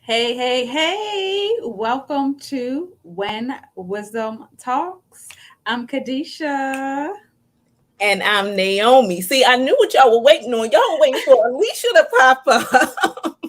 Hey, hey, hey, welcome to When Wisdom Talks. I'm Kadesha. And I'm Naomi. See, I knew what y'all were waiting on. Y'all were waiting for Alisha to pop up.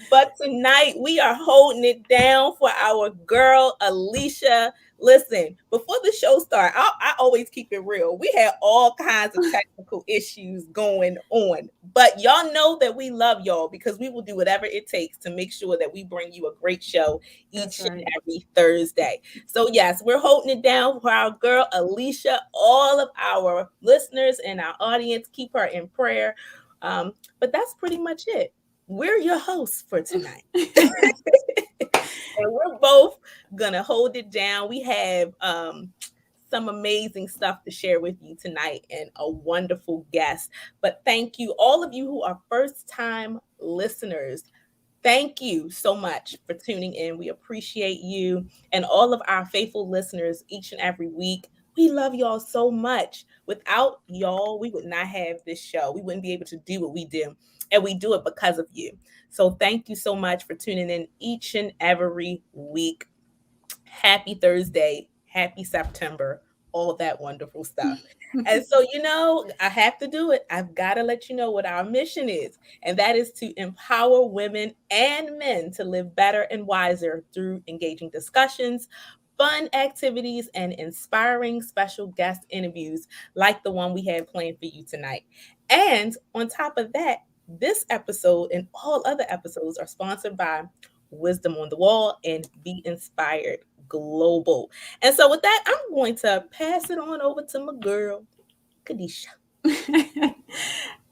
But tonight we are holding it down for our girl Alisha. Listen, before the show starts, I always keep it real. We had all kinds of technical issues going on, but y'all know that we love y'all because we will do whatever it takes to make sure that we bring you a great show That's each and right. every Thursday. So yes, we're holding it down for our girl Alisha. All of our listeners and our audience, keep her in prayer. But that's pretty much it. We're your hosts for tonight. And we're both gonna hold it down. We have some amazing stuff to share with you tonight and a wonderful guest. But thank you, all of you who are first time listeners. Thank you so much for tuning in. We appreciate you and all of our faithful listeners each and every week. We love y'all so much. Without y'all, we would not have this show. We wouldn't be able to do what we do. And we do it because of you. So thank you so much for tuning in each and every week. Happy Thursday. Happy September. All that wonderful stuff. And so, I have to do it. I've got to let you know what our mission is. And that is to empower women and men to live better and wiser through engaging discussions, fun activities, and inspiring special guest interviews like the one we have planned for you tonight. And on top of that, this episode and all other episodes are sponsored by Wisdom on the Wall and Be Inspired Global. And so, with that, I'm going to pass it on over to my girl, Kadesha.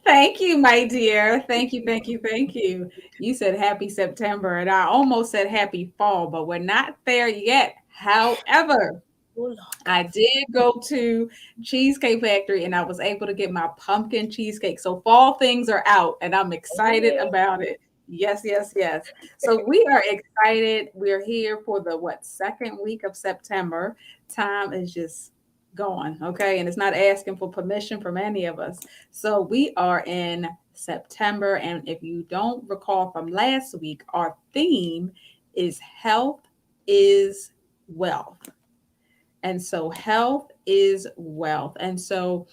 Thank you, my dear. Thank you, thank you, thank you. You said happy September, and I almost said happy fall, but we're not there yet. However, Oh, Lord. I did go to Cheesecake Factory and I was able to get my pumpkin cheesecake. So fall things are out and I'm excited about it. Yes, yes, yes. So we are excited. We're here for the second week of September. Time is just going, okay? And it's not asking for permission from any of us. So we are in September, and if you don't recall from last week, our theme is health is wealth. And so health is wealth. And so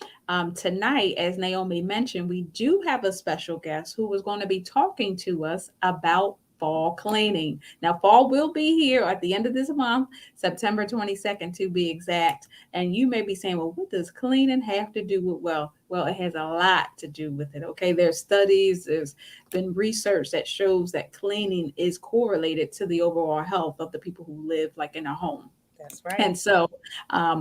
tonight, as Naomi mentioned, we do have a special guest who is going to be talking to us about fall cleaning. Now, fall will be here at the end of this month, September 22nd to be exact. And you may be saying, well, what does cleaning have to do with well? Well, it has a lot to do with it. Okay. There's studies, there's been research that shows that cleaning is correlated to the overall health of the people who live like in a home. That's right. And so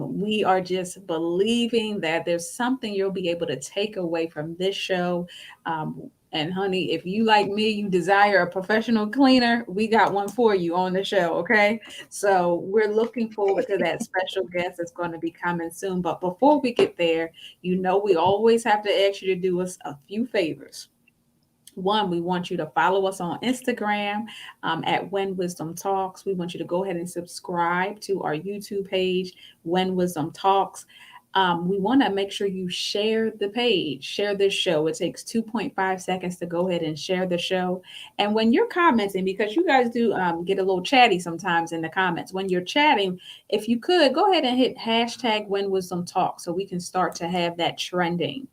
we are just believing that there's something you'll be able to take away from this show. And honey, if you like me, you desire a professional cleaner, we got one for you on the show. Okay. So we're looking forward to that special guest that's going to be coming soon. But before we get there, we always have to ask you to do us a few favors. One, we want you to follow us on Instagram at When Wisdom Talks. We want you to go ahead and subscribe to our YouTube page, When Wisdom Talks. We want to make sure you share the page, share this show. It takes 2.5 seconds to go ahead and share the show. And when you're commenting, because you guys do get a little chatty sometimes in the comments, when you're chatting, if you could go ahead and hit hashtag When Wisdom Talks so we can start to have that trending.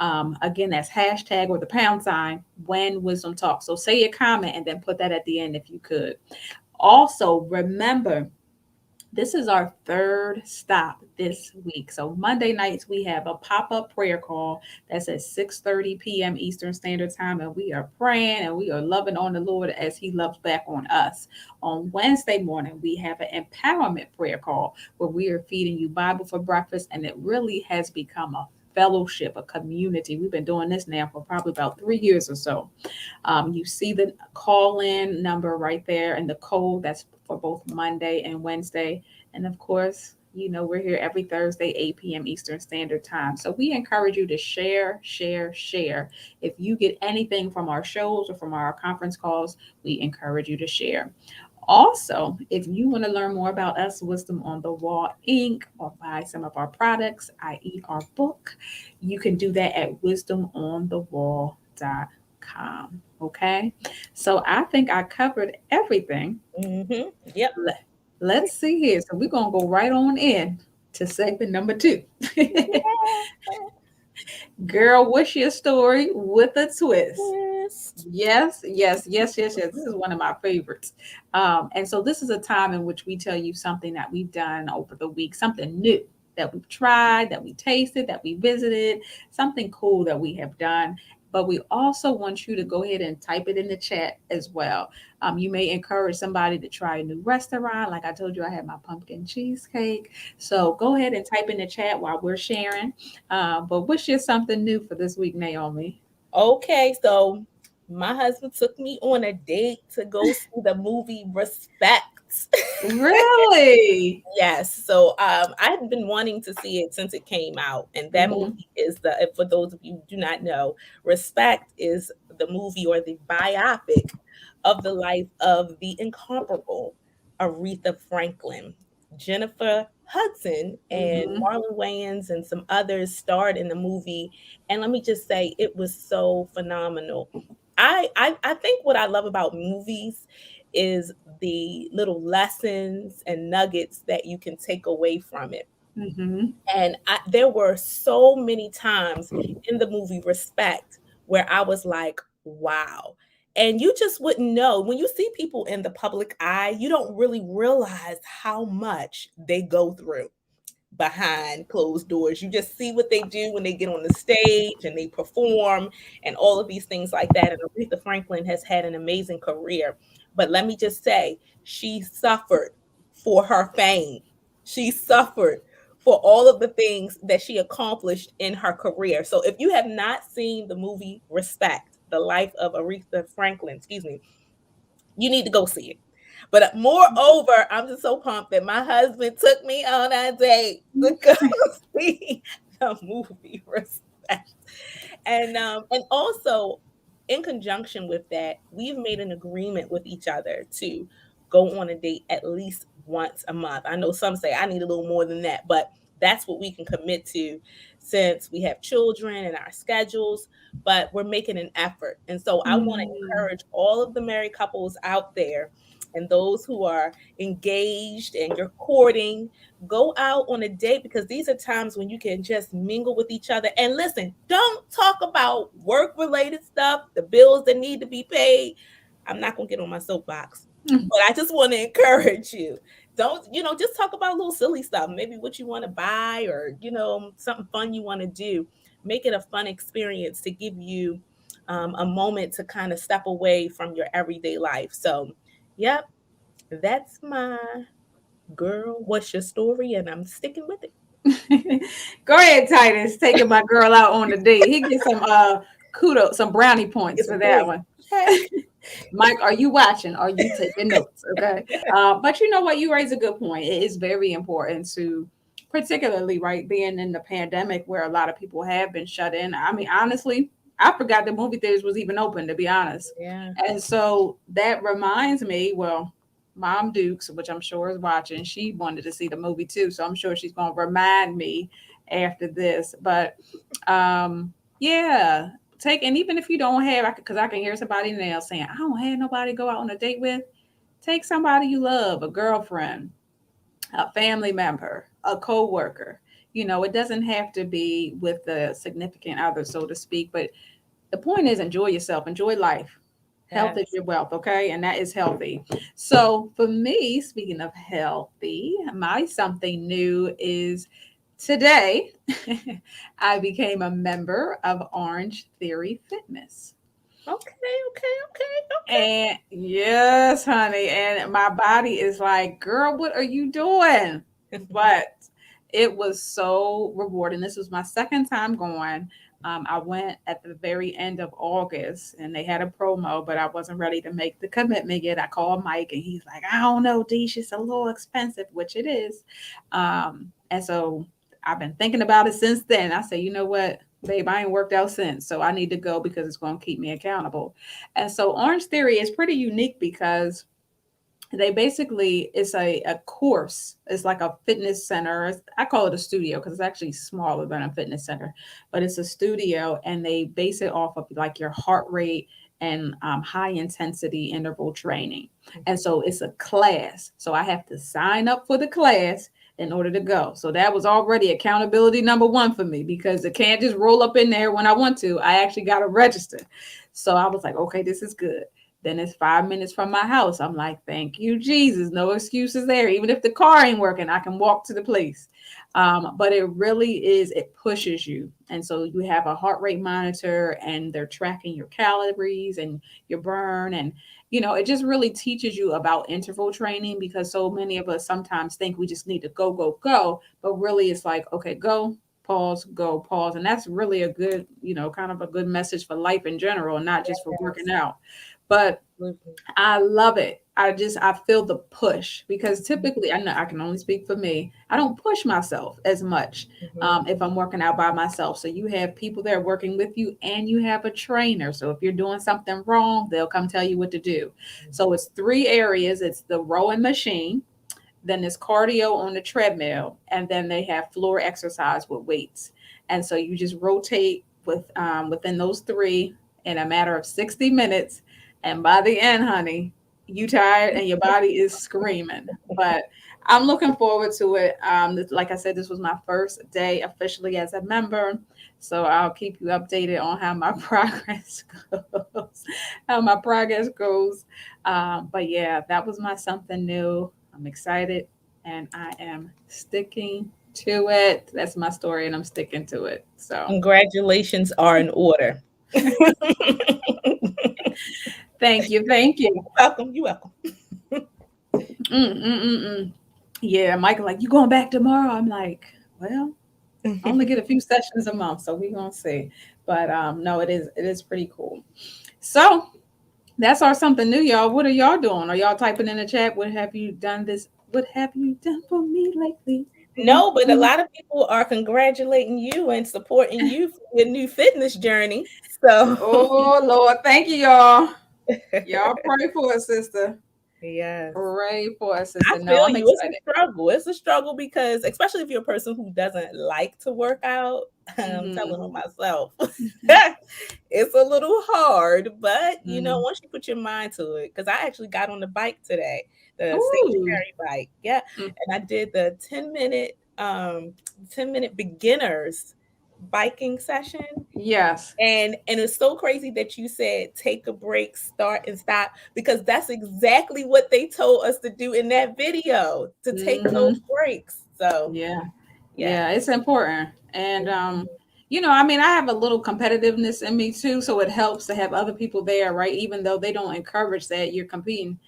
Again, that's hashtag or the pound sign when wisdom talks. So say your comment and then put that at the end if you could. Also, remember, this is our third stop this week. So Monday nights we have a pop-up prayer call that's at 6:30 p.m. Eastern Standard Time, and we are praying and we are loving on the Lord as He loves back on us. On Wednesday morning, we have an empowerment prayer call where we are feeding you Bible for breakfast, and it really has become a fellowship, a community. We've been doing this now for probably about 3 years or so. You see the call in number right there and the code that's for both Monday and Wednesday. And of course, we're here every Thursday, 8 p.m. Eastern Standard Time. So we encourage you to share, share, share. If you get anything from our shows or from our conference calls, we encourage you to share. Also, if you want to learn more about us, Wisdom on the Wall Inc., or buy some of our products, i.e., our book, you can do that at wisdomonthewall.com. Okay, so I think I covered everything. Yep. Let- Let's see here. So we're going to go right on in to segment number two. Girl, what's your story with a twist? Twist. Yes, yes, yes, yes, yes. This is one of my favorites. And so this is a time in which we tell you something that we've done over the week, something new that we've tried, that we tasted, that we visited, something cool that we have done. But we also want you to go ahead and type it in the chat as well. You may encourage somebody to try a new restaurant. Like I told you, I had my pumpkin cheesecake. So go ahead and type in the chat while we're sharing. But what's your something new for this week, Naomi? Okay, so my husband took me on a date to go see the movie Respect. Really? Yes. So I had been wanting to see it since it came out. And that movie Mhm, is for those of you who do not know, Respect is the movie or the biopic of the life of the incomparable Aretha Franklin. Jennifer Hudson and mhm, Marlon Wayans and some others starred in the movie. And let me just say, it was so phenomenal. I think what I love about movies is the little lessons and nuggets that you can take away from it. mhm, And there were so many times in the movie Respect where I was like, wow. And you just wouldn't know when you see people in the public eye, you don't really realize how much they go through behind closed doors. You just see what they do when they get on the stage and they perform and all of these things like that. And Aretha Franklin has had an amazing career. But let me just say, she suffered for her fame. She suffered for all of the things that she accomplished in her career. So if you have not seen the movie Respect, the life of Aretha Franklin, excuse me, you need to go see it. But moreover, I'm just so pumped that my husband took me on a date to go see the movie Respect. And also in conjunction with that, we've made an agreement with each other to go on a date at least once a month. I know some say I need a little more than that, but that's what we can commit to since we have children and our schedules, but we're making an effort. And so I want to mm, encourage all of the married couples out there and those who are engaged and you're courting, go out on a date because these are times when you can just mingle with each other. And listen, don't talk about work related stuff, the bills that need to be paid. I'm not going to get on my soapbox, mm. but I just want to encourage you. Don't, just talk about a little silly stuff, maybe what you want to buy or, something fun you want to do. Make it a fun experience to give you a moment to kind of step away from your everyday life. So, yep, that's my girl. What's your story? And I'm sticking with it. Go ahead, Titus. Taking my girl out on the date. He gets some kudos, some brownie points It's a for that point. one. Okay. Mike, are you watching? Are you taking notes? Okay. But you know what? You raise a good point. It is very important to, particularly, right, being in the pandemic where a lot of people have been shut in. I mean, honestly, I forgot the movie theaters was even open, to be honest. Yeah. And so that reminds me, well, Mom Dukes, which I'm sure is watching, she wanted to see the movie too. So I'm sure she's going to remind me after this. But yeah, and even if you don't have, because I can hear somebody now saying, I don't have nobody to go out on a date with. Take somebody you love, a girlfriend, a family member, a co-worker. It doesn't have to be with the significant other, so to speak, but the point is enjoy yourself, enjoy life. Health is Yes. your wealth, okay? And that is healthy. So for me, speaking of healthy, my something new is today I became a member of Orange Theory Fitness. Okay, okay, okay, okay. And yes, honey. And my body is like, girl, what are you doing? But it was so rewarding. This was my second time going. I went at the very end of August and they had a promo, but I wasn't ready to make the commitment yet. I called Mike and he's like, I don't know, Deesh, it's a little expensive, which it is. And so I've been thinking about it since then. I say, you know what, babe, I ain't worked out since. So I need to go because it's going to keep me accountable. And so Orange Theory is pretty unique because they basically it's a course. It's like a fitness center. I call it a studio because it's actually smaller than a fitness center, but it's a studio and they base it off of like your heart rate and high intensity interval training. And so it's a class. So I have to sign up for the class in order to go. So that was already accountability number one for me because I can't just roll up in there when I want to. I actually got to register. So I was like, okay, this is good. Then it's 5 minutes from my house. I'm like, thank you, Jesus. No excuses there. Even if the car ain't working, I can walk to the place. But it really is, it pushes you. And so you have a heart rate monitor and they're tracking your calories and your burn. And, it just really teaches you about interval training because so many of us sometimes think we just need to go, go, go. But really, it's like, okay, go, pause, go, pause. And that's really a good, kind of a good message for life in general, not just for working Yes. out. But Absolutely. I love it. I feel the push because typically I know I can only speak for me. I don't push myself as much Mhm. if I'm working out by myself. So you have people there working with you, and you have a trainer. So if you're doing something wrong, they'll come tell you what to do. So it's three areas. It's the rowing machine, then there's cardio on the treadmill, and then they have floor exercise with weights. And so you just rotate within those three in a matter of 60 minutes. And by the end, honey, you tired and your body is screaming. But I'm looking forward to it. Like I said, this was my first day officially as a member. So I'll keep you updated on how my progress goes. How my progress goes. But yeah, that was my something new. I'm excited and I am sticking to it. That's my story and I'm sticking to it. So Congratulations are in order. thank you. Thank you. Welcome. You welcome. Mm-mm-mm-mm. Yeah, Michael, like, you going back tomorrow? I'm like, well, I only get a few sessions a month, so we gonna see. But no, it is pretty cool. So that's our something new, y'all. What are y'all doing? Are y'all typing in the chat? What have you done this? What have you done for me lately? No, but a lot of people are congratulating you and supporting you for your new fitness journey. So, Oh Lord, thank you, y'all. Y'all pray for us, sister. yes. Pray for us, I sister. No, feel I'm you. It's a excited. struggle. It's a struggle because, especially if you're a person who doesn't like to work out, I'm Hmm. telling on myself, it's a little hard. But Hmm. once you put your mind to it, because I actually got on the bike today, the Ooh. stationary bike, yeah, Mm. and I did the 10-minute beginners biking session. Yes. And it's so crazy that you said take a break, start and stop, because that's exactly what they told us to do in that video, to take those Hmm. breaks. So Yeah. yeah. Yeah, it's important. And I mean, I have a little competitiveness in me too, so it helps to have other people there, right? Even though they don't encourage that, you're competing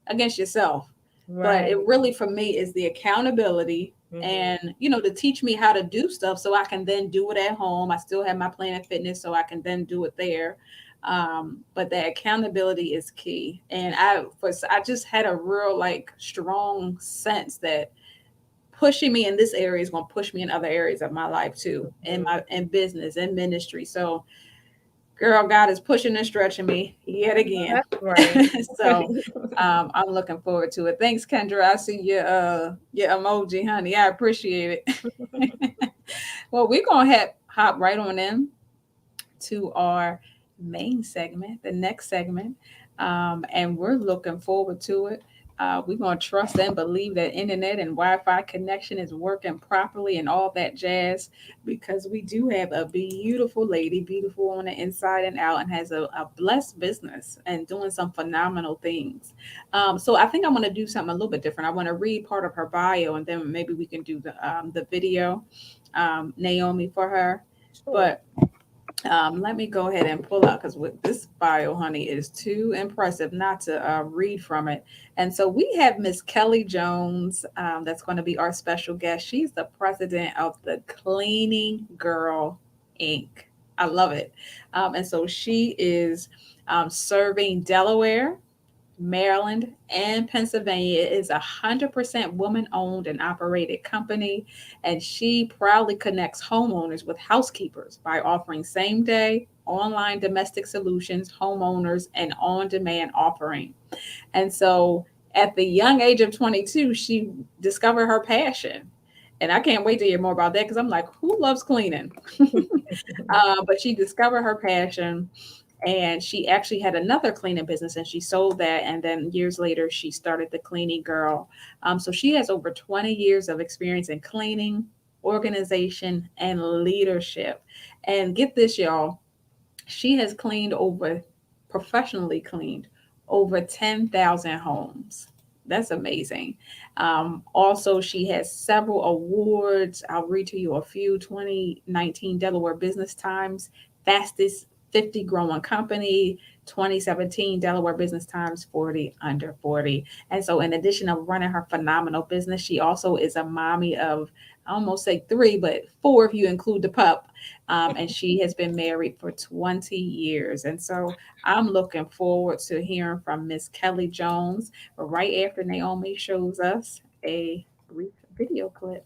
against yourself. But it Right. really for me is the accountability Hmm. and to teach me how to do stuff so I can then do it at home. I still have my Planet Fitness so I can then do it there. But that accountability is key. And I just had a real like strong sense that pushing me in this area is going to push me in other areas of my life too, in Hmm. my in business and ministry. So, girl, God is pushing and stretching me yet again. That's right. So, I'm looking forward to it. Thanks, Kendra. I see your emoji, honey. I appreciate it. Well, we're gonna hop right on in to our main segment, the next segment, and we're looking forward to it. We're going to trust and believe that internet and Wi-Fi connection is working properly and all that jazz, because we do have a beautiful lady, beautiful on the inside and out, and has a blessed business and doing some phenomenal things. So I think I'm going to do something a little bit different. I want to read part of her bio, and then maybe we can do the video, Naomi, for her. Sure. But let me go ahead and pull out, because with this bio, honey, is too impressive not to read from it. And so we have Miss Kelly Jones, that's going to be our special guest. She's the president of the Cleaning Girl Inc. I love it. And so she is serving Delaware, Maryland, and Pennsylvania. It is 100% woman owned and operated company, and she proudly connects homeowners with housekeepers by offering same day, online domestic solutions, homeowners, and on demand offering. And so at the young age of 22, she discovered her passion. And I can't wait to hear more about that, because I'm like, who loves cleaning? But she discovered her passion, and she actually had another cleaning business and she sold that, and then years later she started the Cleaning Girl. So she has over 20 years of experience in cleaning, organization, and leadership. And get this, y'all, she has cleaned over, professionally cleaned over 10,000 homes. That's amazing. Also, she has several awards. I'll read to you a few: 2019 Delaware Business Times Fastest 50 Growing Company, 2017 Delaware Business Times 40 Under 40. And so, in addition of running her phenomenal business, she also is a mommy of, I almost say three, but four if you include the pup. And she has been married for 20 years. And so I'm looking forward to hearing from Miss Kelly Jones right after Naomi shows us a brief video clip.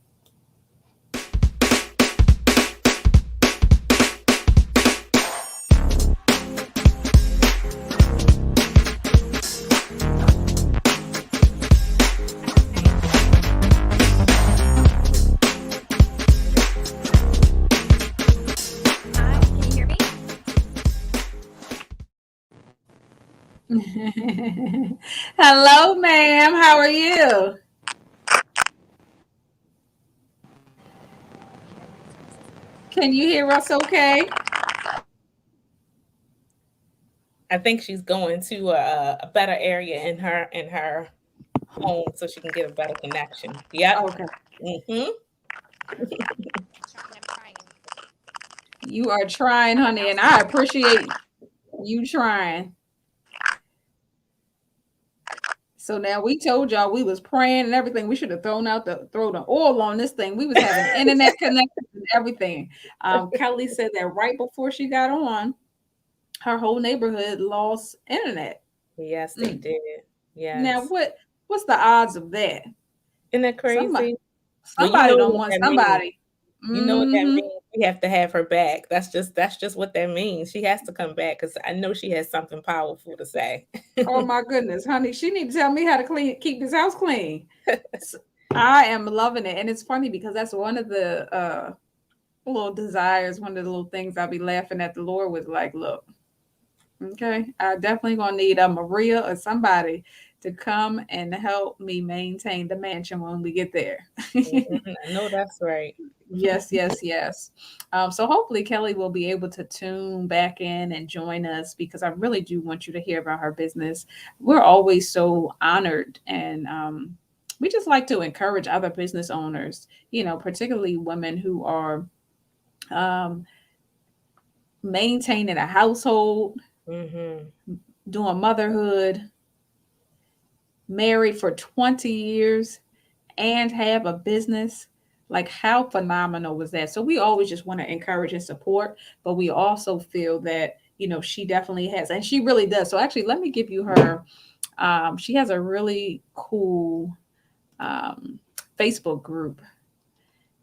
Hi, can you hear me? Hello, ma'am. How are you? Can you hear us okay? I think she's going to a better area in her home so she can get a better connection. Yep. Okay. Mm-hmm. I'm trying. You are trying, honey, and I appreciate you trying. So now we told y'all we was praying and everything. We should have thrown the oil on this thing. We was having internet connections and everything. Kelly said that right before she got on, her whole neighborhood lost internet. Yes, they Mm. did. Now Yes. what's the odds of that? Isn't that Somebody crazy? Well, you somebody know don't what want that means. somebody. You know what that Hmm. means. We have to have her back. That's just what that means. She has to come back because I know she has something powerful to say. Oh my goodness, honey, she need to tell me how to keep this house clean. S- I am loving it, and it's funny because that's one of the little desires, one of the little things I'll be laughing at the Lord with. Like, look, okay, I definitely gonna need a Maria or somebody to come and help me maintain the mansion when we get there. Mhm, I know that's right. Yes, yes, yes. So hopefully Kelly will be able to tune back in and join us, because I really do want you to hear about her business. We're always so honored, and we just like to encourage other business owners, particularly women who are um, maintaining a household, Hmm. doing motherhood, married for 20 years, and have a business. Like, how phenomenal was that? So we always just want to encourage and support, but we also feel that, she definitely has, and she really does. So actually, let me give you her. She has a really cool um, Facebook group,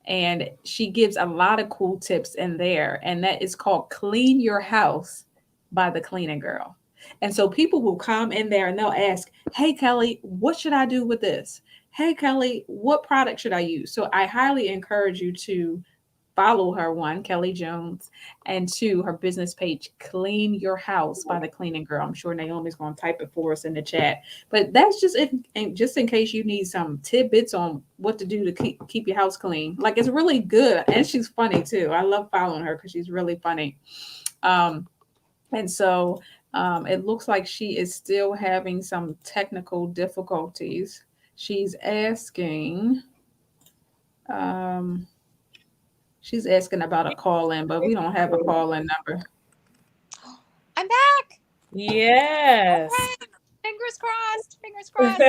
and she gives a lot of cool tips in there, and that is called Clean Your House by the Cleaning Girl. And so people will come in there and they'll ask, hey Kelly, what should I do with this? Hey Kelly, what product should I use? So I highly encourage you to follow her, one, Kelly Jones, and two, her business page, Clean Your House by the Cleaning Girl. I'm sure Naomi's going to type it for us in the chat. But that's just just in case you need some tidbits on what to do to keep your house clean. Like, it's really good, and she's funny too. I love following her because she's really funny. Um, and so it looks like she is still having some technical difficulties. She's asking. Um, She's asking about a call in, but we don't have a call in number. I'm back. Yes. Okay. Fingers crossed. Fingers crossed.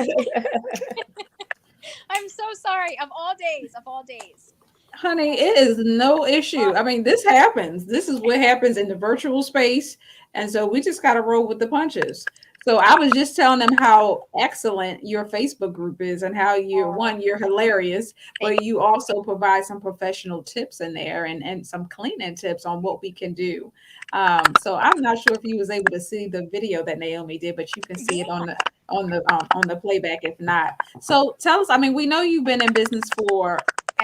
I'm so sorry. Of all days, of all days. Honey, it is no issue. I mean, this happens. This is what happens in the virtual space. And so we just got to roll with the punches. So I was just telling them how excellent your Facebook group is and how you're hilarious, but you also provide some professional tips in there and some cleaning tips on what we can do. So I'm not sure if you was able to see the video that Naomi did, but you can see it on the playback if not. So tell us, I mean, we know you've been in business for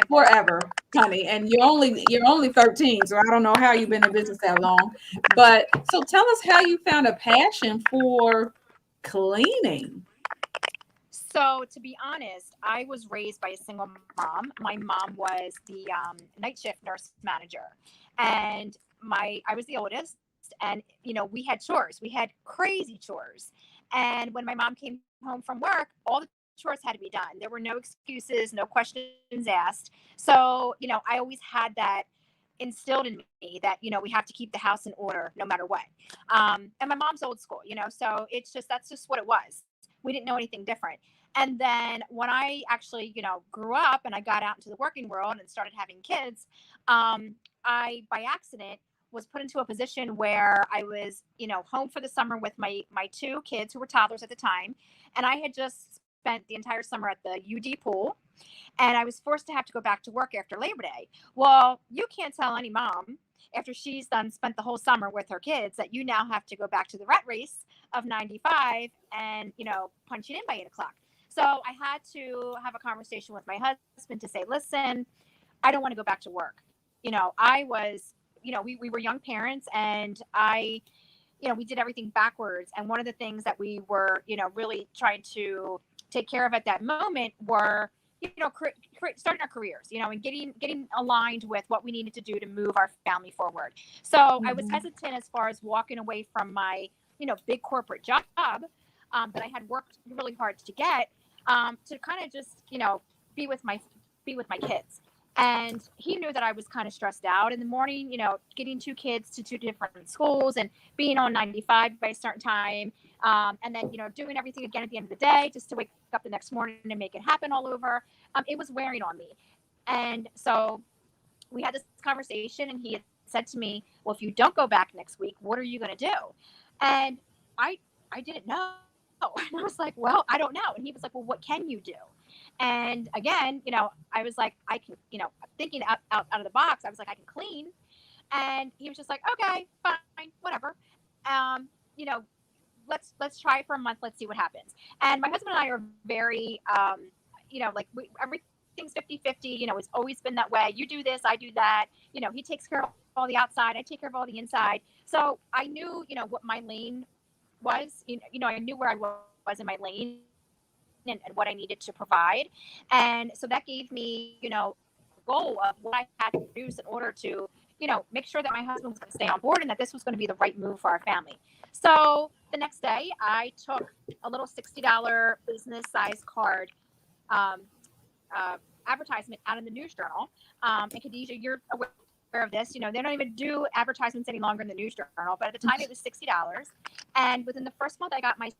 forever, honey, and you're only 13, so I don't know how you've been in business that long. But so tell us how you found a passion for cleaning. So, to be honest, I was raised by a single mom. My mom was the night shift nurse manager, and I was the oldest. And we had chores. We had crazy chores. And when my mom came home from work, all the chores had to be done. There were no excuses, no questions asked. So, I always had that instilled in me that we have to keep the house in order no matter what. And my mom's old school, so that's just what it was. We didn't know anything different. And then when I actually, grew up and I got out into the working world and started having kids, I, by accident, was put into a position where I was, home for the summer with my two kids who were toddlers at the time. And I had just spent the entire summer at the UD pool. And I was forced to have to go back to work after Labor Day. Well, you can't tell any mom after she's spent the whole summer with her kids that you now have to go back to the rat race of 95 and, punch it in by 8 o'clock. So I had to have a conversation with my husband to say, listen, I don't want to go back to work. I was, we were young parents and we did everything backwards. And one of the things that we were, really trying to take care of at that moment were, starting our careers, and getting aligned with what we needed to do to move our family forward. So I was hesitant as far as walking away from my, big corporate job that I had worked really hard to get, to kind of just, be with my kids. And he knew that I was kind of stressed out in the morning, getting two kids to two different schools and being on 95 by a certain time. And then, doing everything again at the end of the day just to wake up the next morning and make it happen all over. It was wearing on me. And so we had this conversation and he had said to me, well, if you don't go back next week, what are you going to do? And I didn't know. And I was like, well, I don't know. And he was like, well, what can you do? And again, I was like, I can, thinking out of the box, I was like, I can clean. And he was just like, okay, fine, whatever. You know, let's try it for a month. Let's see what happens. And my husband and I are very, like everything's 50-50. It's always been that way. You do this, I do that. He takes care of all the outside, I take care of all the inside. So I knew, what my lane was. I knew where I was in my lane and what I needed to provide. And so that gave me, a goal of what I had to produce in order to, make sure that my husband was going to stay on board and that this was going to be the right move for our family. So the next day I took a little $60 business size card advertisement out in the news journal. And Kadesha, you're aware of this, they don't even do advertisements any longer in the news journal, but at the time it was $60. And within the first month I got my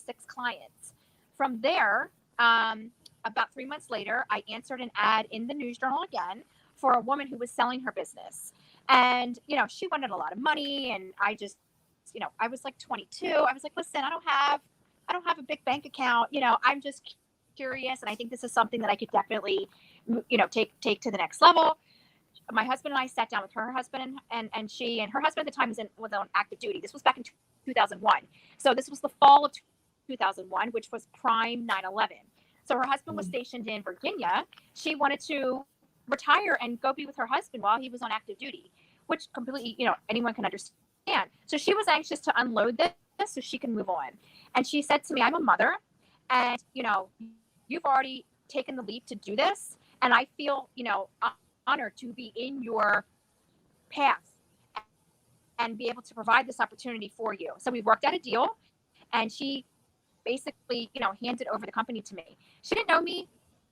6 clients. From there, about 3 months later, I answered an ad in the news journal again for a woman who was selling her business. And, she wanted a lot of money. And I just, I was like 22. I was like, listen, I don't have a big bank account. I'm just curious. And I think this is something that I could definitely, take to the next level. My husband and I sat down with her husband and she and her husband at the time was on active duty. This was back in 2001. So this was the fall of 2001, which was prime 9/11. So her husband was stationed in Virginia. She wanted to, retire and go be with her husband while he was on active duty, which completely, anyone can understand. So she was anxious to unload this so she can move on. And she said to me, I'm a mother, and, you've already taken the leap to do this. And I feel, honored to be in your path and be able to provide this opportunity for you. So we worked out a deal, and she basically, handed over the company to me. She didn't know me.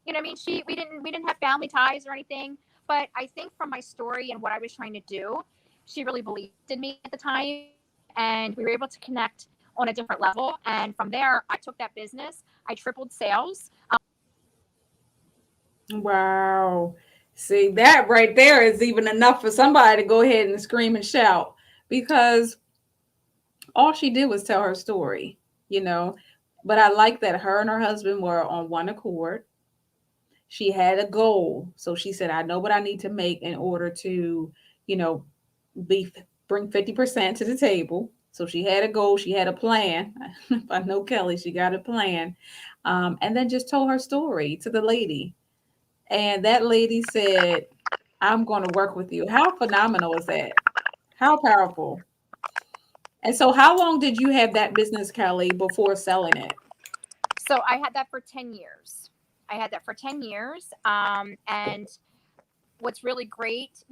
I mean, we didn't have family ties or anything, but I think from my story and what I was trying to do, she really believed in me at the time, and we were able to connect on a different level. And from there, I took that business. I tripled sales. Wow. See, that right there is even enough for somebody to go ahead and scream and shout, because all she did was tell her story, you know. But I like that her and her husband were on one accord. She had a goal. So she said, I know what I need to make in order to, you know, be bring 50% to the table. So she had a goal, she had a plan. If I know Kelly, she got a plan. And then just told her story to the lady. And that lady said, I'm going to work with you. How phenomenal is that? How powerful. And so, how long did you have that business, Kelly, before selling it? So I had that for 10 years. I had that for 10 years. And what's really great,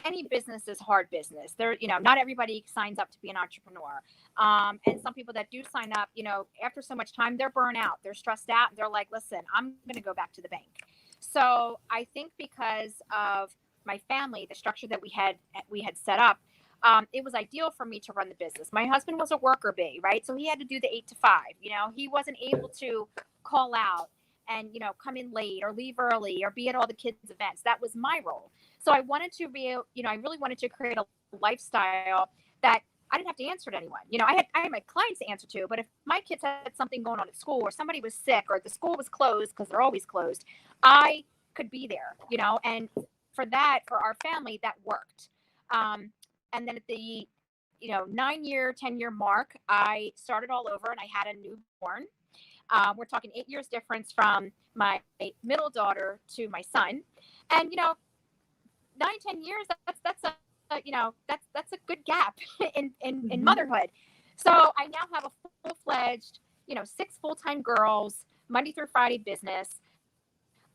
any business is hard business. Not everybody signs up to be an entrepreneur. And some people that do sign up, after so much time, they're burnt out, they're stressed out. They're like, listen, I'm going to go back to the bank. So I think because of my family, the structure that we had set up, it was ideal for me to run the business. My husband was a worker bee, right? So he had to do the 8 to 5. He wasn't able to call out and come in late or leave early or be at all the kids' events. That was my role. So I wanted to be, I really wanted to create a lifestyle that I didn't have to answer to anyone. I had my clients to answer to, but if my kids had something going on at school, or somebody was sick, or the school was closed, because they're always closed, I could be there. And for that, for our family, that worked. And then at the 9-year, 10-year mark, I started all over, and I had a newborn. We're talking 8 years difference from my middle daughter to my son. And 9, 10 years, that's a good gap in motherhood. So I now have a full-fledged 6 full-time girls, Monday through Friday business.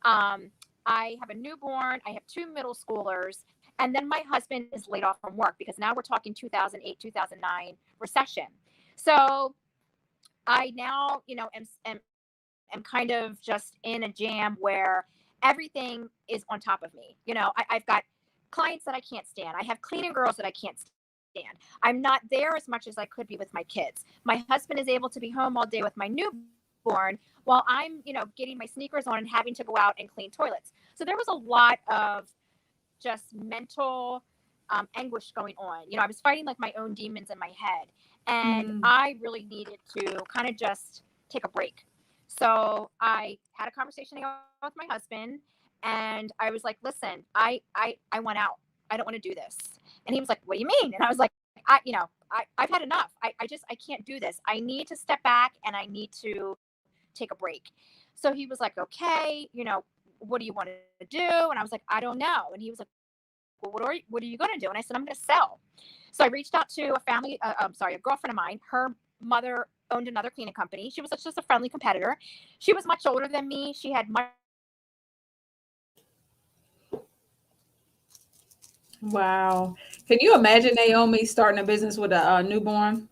I have a newborn, I have 2 middle schoolers, and then my husband is laid off from work, because now we're talking 2008, 2009 recession. So I now, am kind of just in a jam where everything is on top of me. I've got clients that I can't stand. I have cleaning girls that I can't stand. I'm not there as much as I could be with my kids. My husband is able to be home all day with my newborn, while I'm, getting my sneakers on and having to go out and clean toilets. So there was a lot of just mental anguish going on. I was fighting like my own demons in my head, and I really needed to kind of just take a break. So I had a conversation with my husband, and I was like, listen, I want out. I don't want to do this. And he was like, what do you mean? And I was like, I've had enough. I can't do this. I need to step back, and I need to take a break. So he was like, okay, what do you want to do? And I was like, I don't know. And he was like, well, what are you going to do? And I said, I'm going to sell. So I reached out to a girlfriend of mine. Her mother owned another cleaning company. She was just a friendly competitor. She was much older than me. She had much. Wow. Can you imagine Naomi starting a business with a newborn?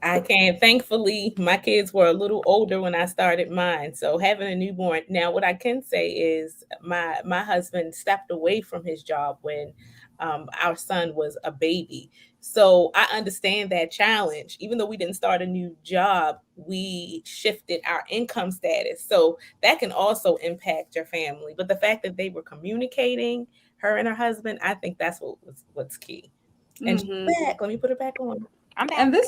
I can. Thankfully, my kids were a little older when I started mine. So having a newborn. Now, what I can say is my husband stepped away from his job when our son was a baby. So I understand that challenge. Even though we didn't start a new job, we shifted our income status. So that can also impact your family. But the fact that they were communicating, her and her husband, I think that's what's key. And she's Hmm. back. Let me put her back on. I'm And back.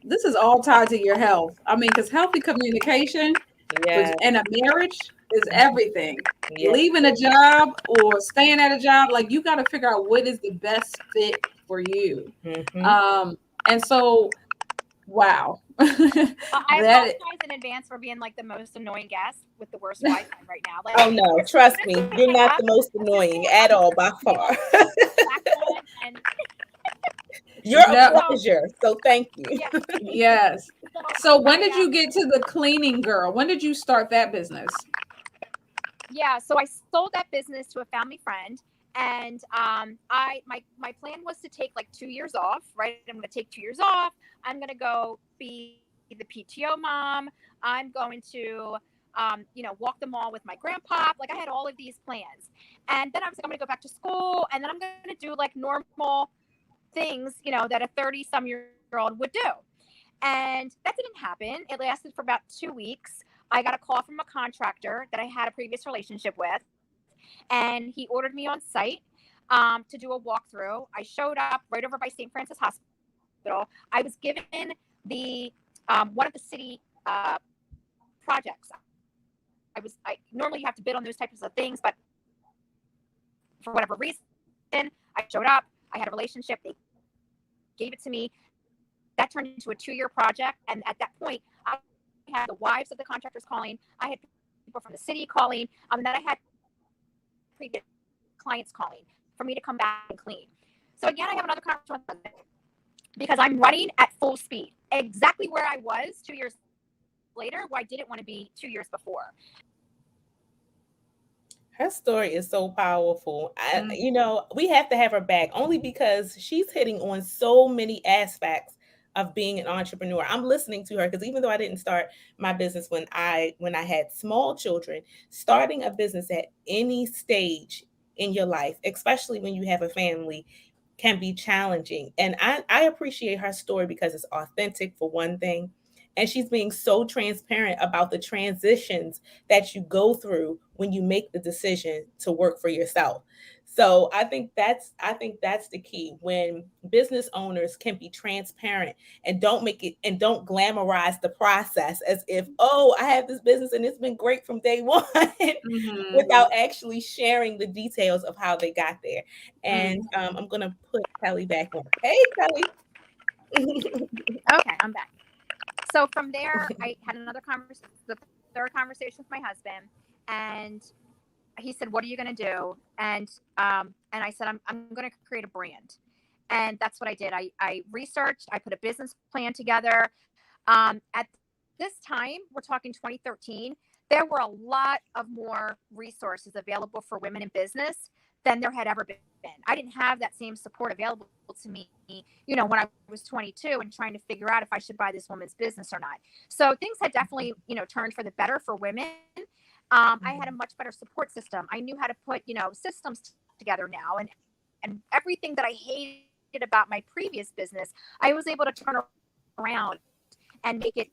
this is all tied to your health. I mean, because healthy communication, which Yeah. in a marriage is everything. Yeah. Leaving a job or staying at a job, like you got to figure out what is the best fit for you. Hmm. And so Wow. I That apologize in advance for being like the most annoying guest with the worst Wi-Fi right now. Like Oh no, trust me, this is you're my not the absolute most annoying at all by far. backbone, and You're a no, so pleasure, so thank you. yeah. yes. So So when I did you get to the cleaning girl? When did you start that business? yeah, so I sold that business to a family friend, and my plan was to take like 2 years off. Right, I'm going to take 2 years off. I'm going to go be the PTO mom. I'm going to walk the mall with my grandpa. Like I had all of these plans, and then I was like, I'm going to go back to school, and then I'm going to do like normal things, that a 30-some-year-old would do. And that didn't happen. It lasted for about 2 weeks. I got a call from a contractor that I had a previous relationship with, and he ordered me on site to do a walkthrough. I showed up right over by St. Francis Hospital. I was given the one of the city projects. I normally you have to bid on those types of things, but for whatever reason, I showed up. I had a relationship. They gave it to me. That turned into a 2-year project, and at that point, I had the wives of the contractors calling. I had people from the city calling, and then I had previous clients calling for me to come back and clean. So again, I have another conversation with my husband because I'm running at full speed, exactly where I was 2 years later, where I didn't want to be 2 years before. Her story is so powerful. Mm, We have to have her back only because she's hitting on so many aspects of being an entrepreneur. I'm listening to her because even though I didn't start my business when I had small children, starting a business at any stage in your life, especially when you have a family, can be challenging. And I appreciate her story because it's authentic for one thing. And she's being so transparent about the transitions that you go through when you make the decision to work for yourself. So I think that's the key when business owners can be transparent and don't glamorize the process as if, oh, I have this business and it's been great from day one, mhm, without actually sharing the details of how they got there. And mm. I'm gonna put Kelly back on. Hey, Kelly. Okay, I'm back. So from there, I had another conversation, the third conversation with my husband, and he said, "What are you going to do?" And I said, "I'm going to create a brand." And that's what I did. I researched. I put a business plan together. At this time, we're talking 2013. There were a lot of more resources available for women in business than there had ever been. I didn't have that same support available to me, when I was 22 and trying to figure out if I should buy this woman's business or not. So things had definitely, turned for the better for women. I had a much better support system. I knew how to put, systems together now, and everything that I hated about my previous business, I was able to turn around and make it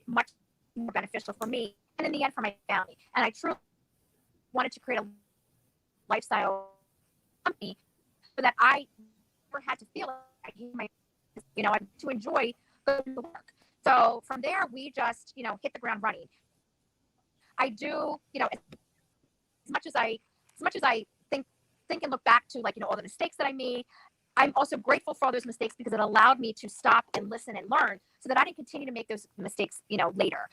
much more beneficial for me and in the end for my family. And I truly wanted to create a lifestyle company so that I never had to feel like I hated my business. I wanted to enjoy going to work. So from there, we just, hit the ground running. I do, as much as I think and look back to like, all the mistakes that I made, I'm also grateful for all those mistakes because it allowed me to stop and listen and learn so that I didn't continue to make those mistakes, later,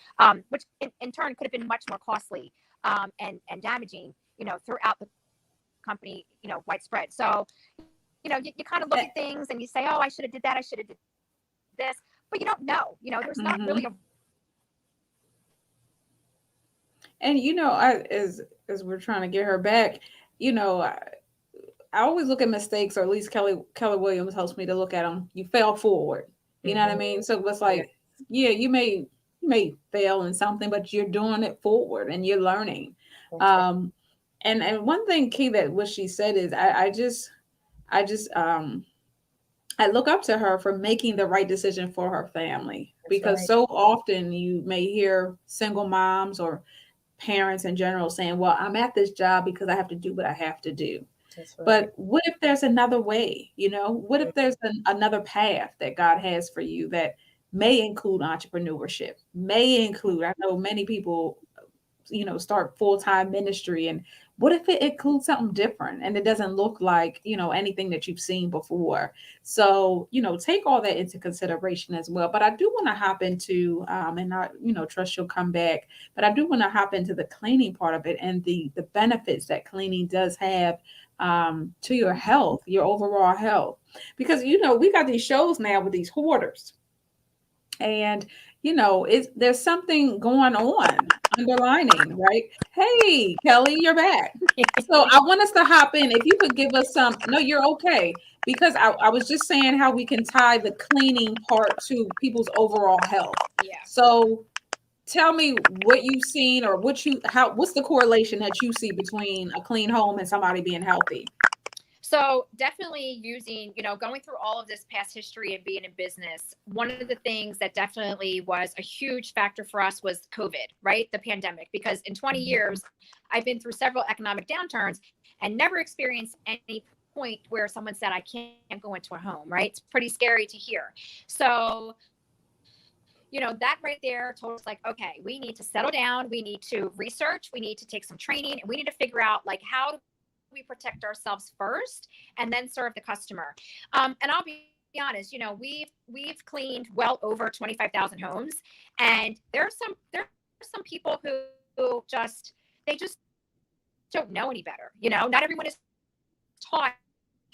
which in turn could have been much more costly and damaging, throughout the company, widespread. So, you kind of look at things and you say, oh, I should have did that. I should have did this, but you don't know, there's not really a Mhm. right or wrong answer. And as we're trying to get her back, you know, I, I always look at mistakes, or at least Kelly Williams helps me to look at them. You fail forward. You know what I Mhm. mean? So it's Yeah, like, yeah, you may fail in something, but you're doing it forward and you're learning. that's right. Um, and one thing key that what she said is I just I look up to her for making the right decision for her family, That's because right. so often you may hear single moms or parents in general saying, well, I'm at this job because I have to do what I have to do. That's right. But what if there's another way? What if Mhm. there's another path that God has for you that may include entrepreneurship, may include, I know many people, start full time ministry and What if it includes something different and it doesn't look like, anything that you've seen before? So, take all that into consideration as well. But I do want to hop into, and I, trust you'll come back, but I do want to hop into the cleaning part of it and the benefits that cleaning does have to your health, your overall health. Because, we got these shows now with these hoarders, and there's something going on underlining, right? Hey, Kelly, you're back. So I want us to hop in. If you could give us some, no, you're okay. Because I was just saying how we can tie the cleaning part to people's overall health. Yeah. So tell me what you've seen, or what's the correlation that you see between a clean home and somebody being healthy? So definitely using, going through all of this past history and being in business, one of the things that definitely was a huge factor for us was COVID, right? The pandemic, because in 20 years, I've been through several economic downturns and never experienced any point where someone said, I can't go into a home, right? It's pretty scary to hear. So, that right there told us like, okay, we need to settle down. We need to research. We need to take some training, and we need to figure out like how we protect ourselves first and then serve the customer. And I'll be honest, we've cleaned well over 25,000 homes, and there's some people who they just don't know any better. Not everyone is taught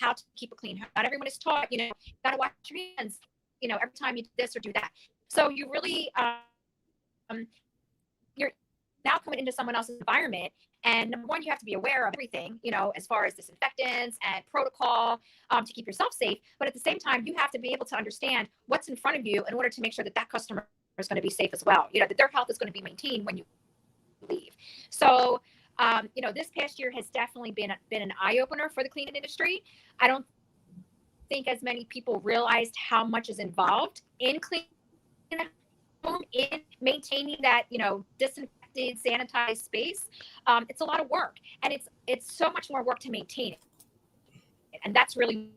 how to keep a clean home. Not everyone is taught, you got to wash your hands, every time you do this or do that. So you really, you're now coming into someone else's environment. And number one, you have to be aware of everything, as far as disinfectants and protocol to keep yourself safe. But at the same time, you have to be able to understand what's in front of you in order to make sure that that customer is going to be safe as well. That their health is going to be maintained when you leave. So, this past year has definitely been an eye opener for the cleaning industry. I don't think as many people realized how much is involved in cleaning home, in maintaining that disinfected, sanitized space. It's a lot of work, and it's so much more work to maintain it, and that's really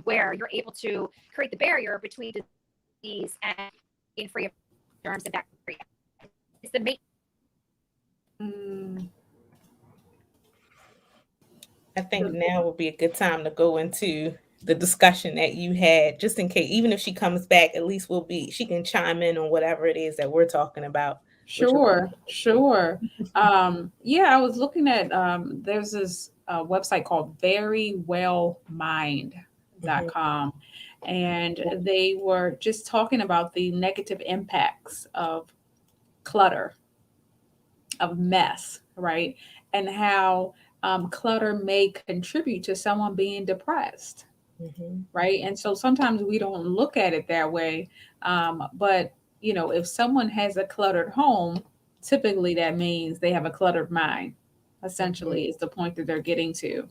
where you're able to create the barrier between disease and being free of germs and bacteria. It's the main. I think now would be a good time to go into the discussion that you had, just in case, even if she comes back, at least she can chime in on whatever it is that we're talking about. Sure, sure. Yeah, I was looking at there's this website called verywellmind.com, and they were just talking about the negative impacts of clutter, of mess, right? And how clutter may contribute to someone being depressed, right? And so sometimes we don't look at it that way. But, if someone has a cluttered home, typically that means they have a cluttered mind, essentially, is the point that they're getting to.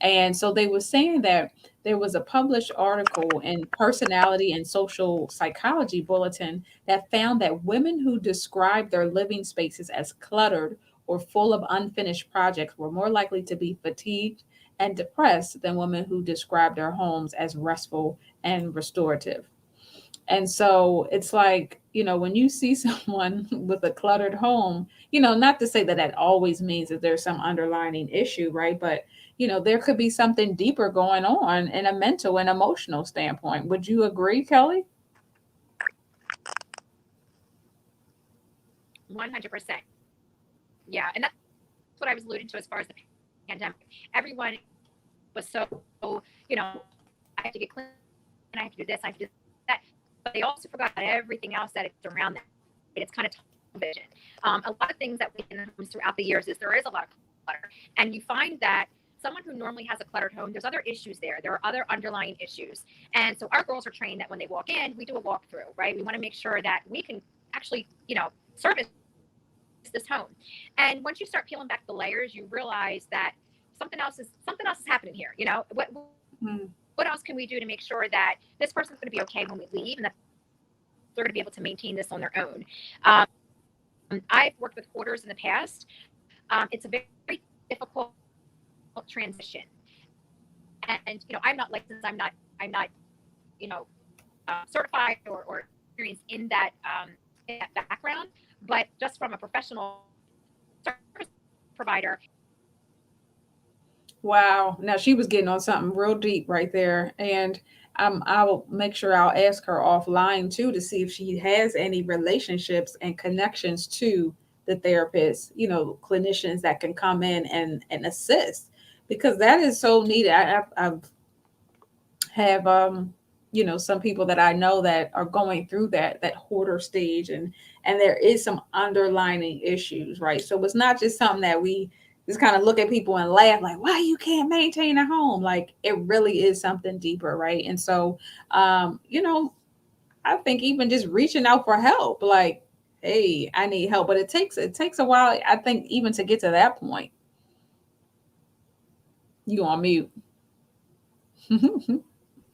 And so they were saying that there was a published article in Personality and Social Psychology Bulletin that found that women who described their living spaces as cluttered or full of unfinished projects were more likely to be fatigued and depressed than women who described their homes as restful and restorative. And so it's like, when you see someone with a cluttered home, not to say that that always means that there's some underlying issue, right? But, there could be something deeper going on in a mental and emotional standpoint. Would you agree, Kelly? 100%. Yeah. And that's what I was alluding to as far as the pandemic. Everyone was so, I have to get clean, I have to do this, I have to do that. But they also forgot everything else that it's around that. It's kind of vision. A lot of things that we in homes throughout the years is there is a lot of clutter. And you find that someone who normally has a cluttered home, there's other issues there. There are other underlying issues. And so our girls are trained that when they walk in, we do a walkthrough, right? We want to make sure that we can actually, service this home. And once you start peeling back the layers, you realize that something else is happening here. What else can we do to make sure that this person's going to be okay when we leave, and that they're going to be able to maintain this on their own. I've worked with hoarders in the past. It's a very difficult transition, and I'm not licensed. I'm not certified or experienced in that background. But just from a professional service provider, Wow. Now she was getting on something real deep right there. And I will make sure I'll ask her offline too to see if she has any relationships and connections to the therapists, clinicians that can come in and assist because that is so needed. I've have some people that I know that are going through that hoarder stage, and there is some underlining issues, right? So it's not just something that we just kind of look at people and laugh like, why you can't maintain a home? Like it really is something deeper, right? And so I think even just reaching out for help, like, hey, I need help, but it takes a while, I think, even to get to that point. You on mute.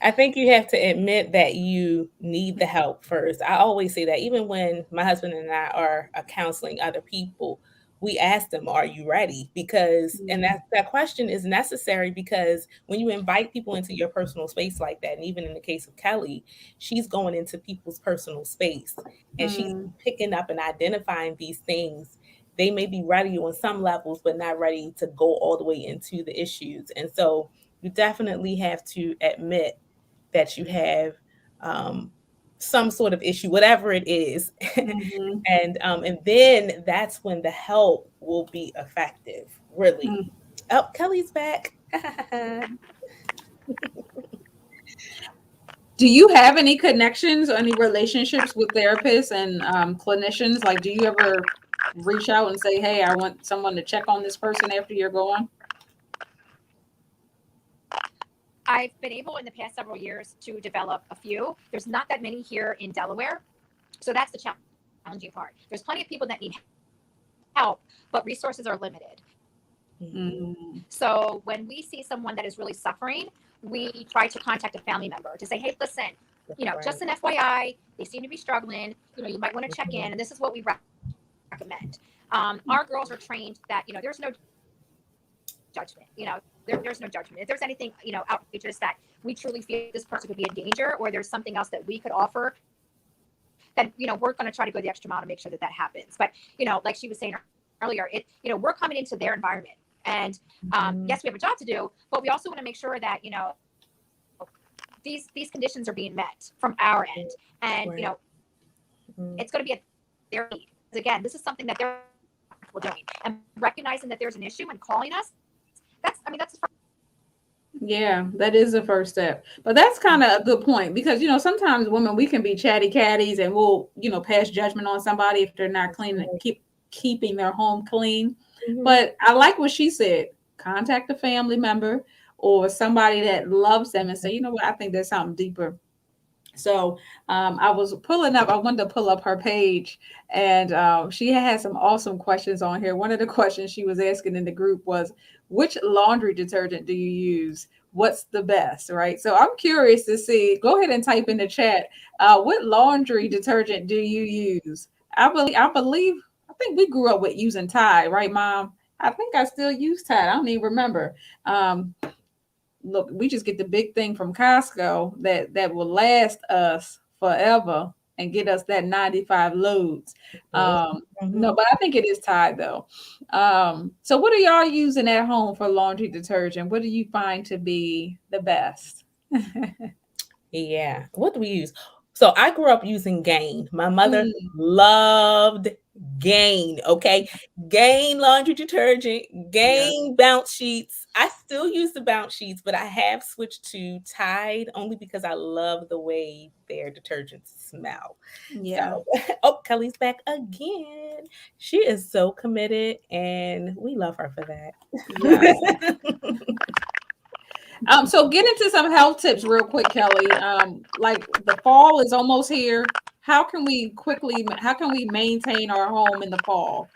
I think you have to admit that you need the help first. I always say that even when my husband and I are counseling other people, we ask them, "Are you ready?" Because and that question is necessary because when you invite people into your personal space like that, and even in the case of Kelly, she's going into people's personal space and she's Mm, picking up and identifying these things. They may be ready on some levels, but not ready to go all the way into the issues. And so you definitely have to admit that you have um, some sort of issue, whatever it is, mhm, and then that's when the help will be effective. Really. mm. Oh, Kelly's back. Do you have any connections or any relationships with therapists and clinicians? Like, do you ever reach out and say, "Hey, I want someone to check on this person after you're gone"? I've been able in the past several years to develop a few. There's not that many here in Delaware. So that's the challenging part. There's plenty of people that need help, but resources are limited. Mhm. Mm, So when we see someone that is really suffering, we try to contact a family member to say, hey, listen, Right. just an FYI, they seem to be struggling. You might want to check in, Mhm. and this is what we recommend. Our girls are trained that there's no judgment. There's no judgment. If there's anything outrageous that we truly feel this person could be in danger, or there's something else that we could offer, then we're going to try to go the extra mile to make sure that that happens. But like she was saying earlier, we're coming into their environment, and Mhm. yes, we have a job to do, but we also want to make sure that these conditions are being met from our end, and Right. Mhm. it's going to be a their need. Because again, this is something that they're doing, and recognizing that there's an issue and calling us. That's yeah, that is the first step. But that's kind of a good point because sometimes women we can be chatty catties and we'll pass judgment on somebody if they're not clean, Right. keeping their home clean. Mhm. But I like what she said. Contact a family member or somebody that loves them and say, you know what, I think there's something deeper. So I wanted to pull up her page, and she had some awesome questions on here. One of the questions she was asking in the group was, which laundry detergent do you use? What's the best, right? So I'm curious to see. Go ahead and type in the chat. What laundry detergent do you use? I think we grew up with using Tide, right, Mom? I think I still use Tide. I don't even remember. Um, Look, we just get the big thing from Costco that will last us forever and get us that 95 loads. No, Mhm. but I think it is Tide though. So what are y'all using at home for laundry detergent? What do you find to be the best? Yeah. What do we use? So I grew up using Gain. My mother Mm, loved Gain. Okay. Gain laundry detergent, yeah, Gain bounce sheets. I still use the bounce sheets, but I have switched to Tide only because I love the way their detergents smell. yeah, So, oh, Kelly's back again. She is so committed, and we love her for yes. that. So get into some health tips real quick, Kelly. Like the fall is almost here. How can we maintain our home in the fall?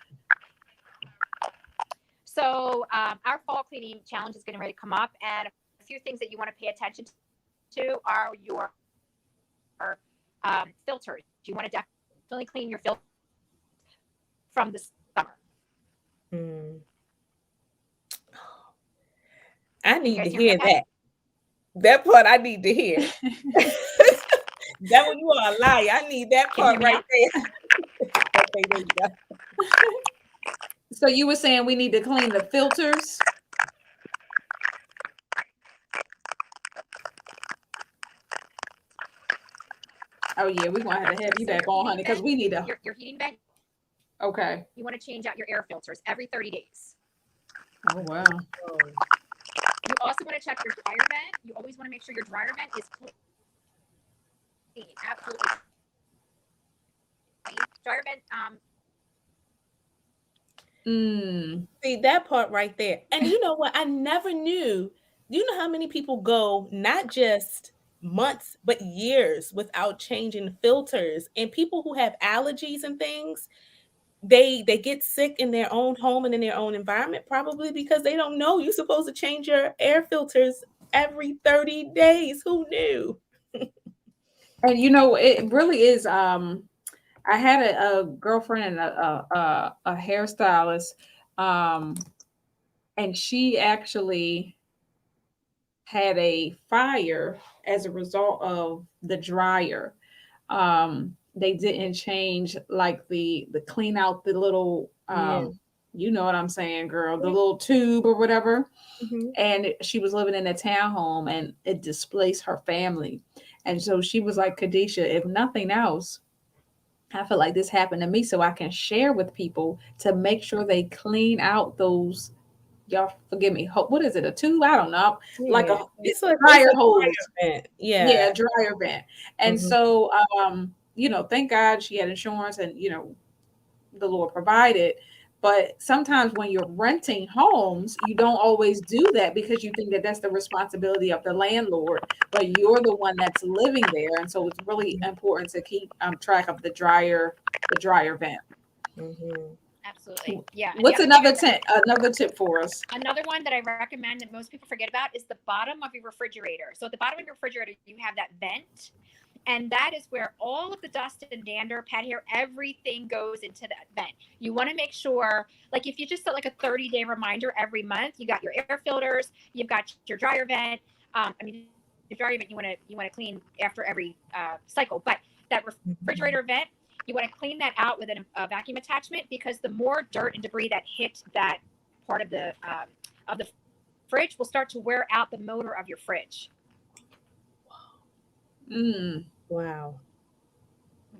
so our fall cleaning challenge is getting ready to come up, and a few things that you want to pay attention to are your filters. You want to definitely clean your filters from the summer. Mm. I Can you need guys to hear me hear okay? that. That part I need to hear. That when you are a liar. I need that Can you part hear me right now? there. Okay, there you go. So you were saying we need to clean the filters? Oh yeah, we're gonna have to have you So your back on, heating honey, because vent, we need to. your heating vent, Okay. you want to change out your air filters every 30 days. Oh wow. Oh, You also want to check your dryer vent. You always want to make sure your dryer vent is clean, absolutely clean. Dryer vent, Mm. see that part right there. And you know what? I never knew. Do you know how many people go not just months, but years without changing filters? And people who have allergies and things, they get sick in their own home and in their own environment, probably because they don't know you're supposed to change your air filters every 30 days. Who knew? And it really is. I had a girlfriend and a hairstylist, um, and she actually had a fire as a result of the dryer. They didn't change like the clean out the little Yeah. you know what I'm saying, girl, the little tube or whatever. Hmm. And she was living in a townhome and it displaced her family. And so she was like, Kadesha, if nothing else, I feel like this happened to me so I can share with people to make sure they clean out those, y'all forgive me, what is it, a tube? I don't know. Like Yeah. It's dryer a hose. dryer vent. Yeah. Yeah, dryer vent. And Hmm. so thank God she had insurance and the Lord provided. But sometimes when you're renting homes, you don't always do that because you think that that's the responsibility of the landlord, but you're the one that's living there, and so it's really important to keep track of the dryer vent. Hmm. absolutely. Yeah. And the What's other thing another tip for us? another one that I recommend that most people forget about is the bottom of your refrigerator. So at the bottom of your refrigerator, you have that vent, and that is where all of the dust and dander, pet hair, everything goes into that vent. You want to make sure, like if you just set like a 30-day reminder every month, you got your air filters, you've got your dryer vent. Your dryer vent you want to clean after every cycle, but that refrigerator vent, you want to clean that out with a vacuum attachment because the more dirt and debris that hit that part of the fridge will start to wear out the motor of your fridge. Mm, Wow.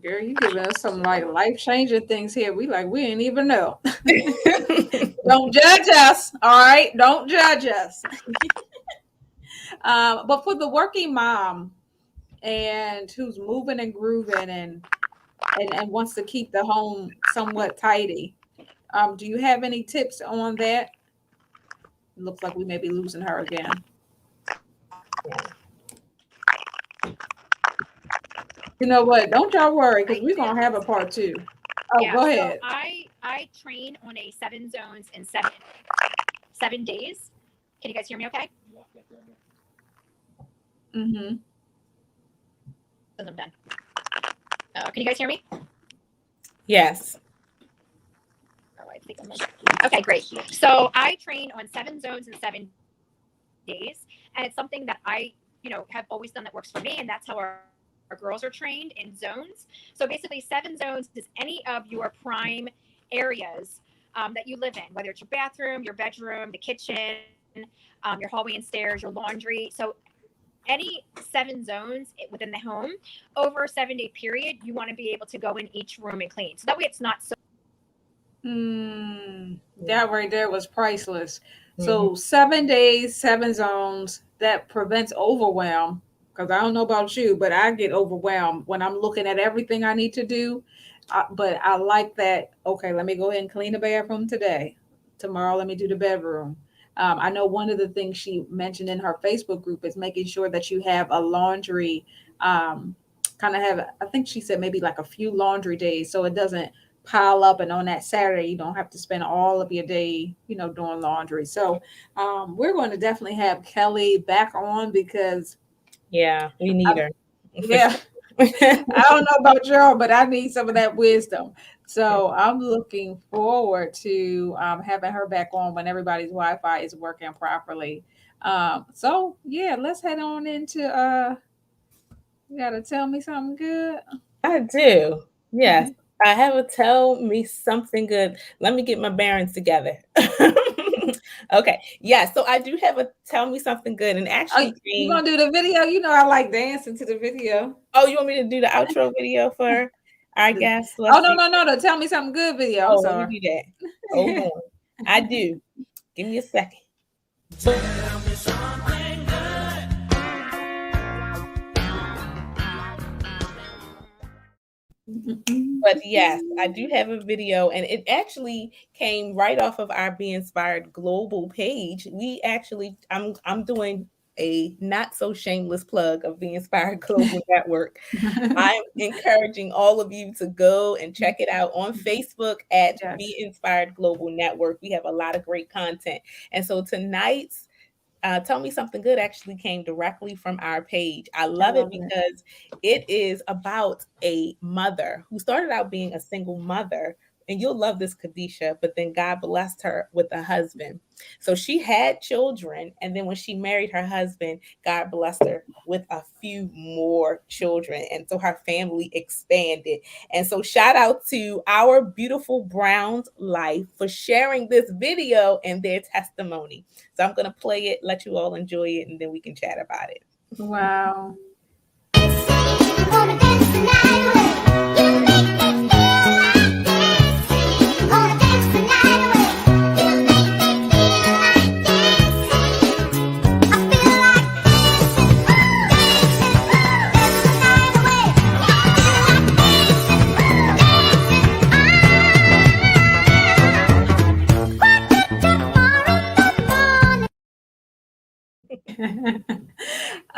girl, you giving us some like life changing things here. We ain't even know. Don't judge us, all right? Don't judge us. But for the working mom and who's moving and grooving and wants to keep the home somewhat tidy, do you have any tips on that? It looks like we may be losing her again. Yeah. You know what? Don't y'all worry because I we're do. gonna have a part two. Oh, Yeah, go so ahead. I train on a 7 zones in seven days. Can you guys hear me okay? Mm-hmm. Since I'm done. Can you guys hear me? Yes. Oh, I think I'm okay, great. So I train on 7 zones in 7 days, and it's something that I, have always done that works for me, and that's how our girls are trained in zones. So basically, 7 zones is any of your prime areas that you live in, whether it's your bathroom, your bedroom, the kitchen, your hallway and stairs, your laundry. So any 7 zones within the home over a 7-day period, you want to be able to go in each room and clean. So that way it's not so. That right there was priceless. Hmm. So 7 days, 7 zones that prevents overwhelm. Because I don't know about you, but I get overwhelmed when I'm looking at everything I need to do. But I like that. Okay, let me go ahead and clean the bathroom today. Tomorrow, let me do the bedroom. I know one of the things she mentioned in her Facebook group is making sure that you have a laundry, kind of have, I think she said maybe like a few laundry days so it doesn't pile up and on that Saturday you don't have to spend all of your day, doing laundry. So we're going to definitely have Kelly back on because Yeah, we need her for yeah, sure. I don't know about y'all, but I need some of that wisdom. So I'm looking forward to having her back on when everybody's Wi-Fi is working properly. So yeah, let's head on into you gotta tell me something good. I do. Yes. I have a tell me something good. Let me get my bearings together. Okay. Yeah. So I do have a tell me something good, and Oh, actually you came. gonna do the video? You know I like dancing to the video. Oh, you want me to do the outro video for our guest? Oh Let's no see. no no no! Tell me something good video. I'm Oh, let me sorry. do that. Hold on. I do. Give me a second. But yes, I do have a video, and it actually came right off of our Be Inspired Global page. We actually, I'm doing a not so shameless plug of the Inspired Global Network. I'm encouraging all of you to go and check it out on Facebook at Be Yes, Inspired Global Network. We have a lot of great content, and so tonight's Tell Me Something Good actually came directly from our page. I I love it love it. because it is about a mother who started out being a single mother. And you'll love this, Kadesha, but then God blessed her with a husband. So she had children. And then when she married her husband, God blessed her with a few more children. And so her family expanded. And so shout out to our beautiful Brown's Life for sharing this video and their testimony. So I'm gonna play it, let you all enjoy it, and then we can chat about it. Wow.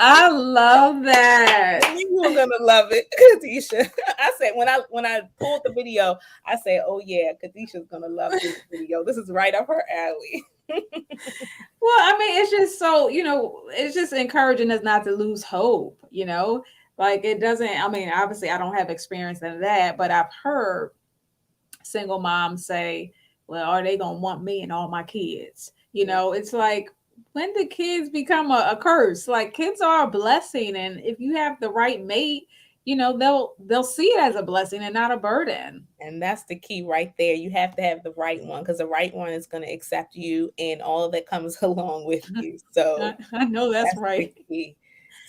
I love that. I knew you were gonna love it, Kadesha. I said when I pulled the video, I said, "Oh yeah, Kadesha's gonna love this video. This is right up her alley." Well, I mean, it's just so, it's just encouraging us not to lose hope. Like it doesn't, I mean, obviously I don't have experience in that, but I've heard single moms say, well, are they going to want me and all my kids? It's like, when do kids become a curse? Like kids are a blessing. And if you have the right mate, they'll see it as a blessing and not a burden. And that's the key right there. You have to have the right one because the right one is going to accept you and all that comes along with you. So I know that's that's the right. key.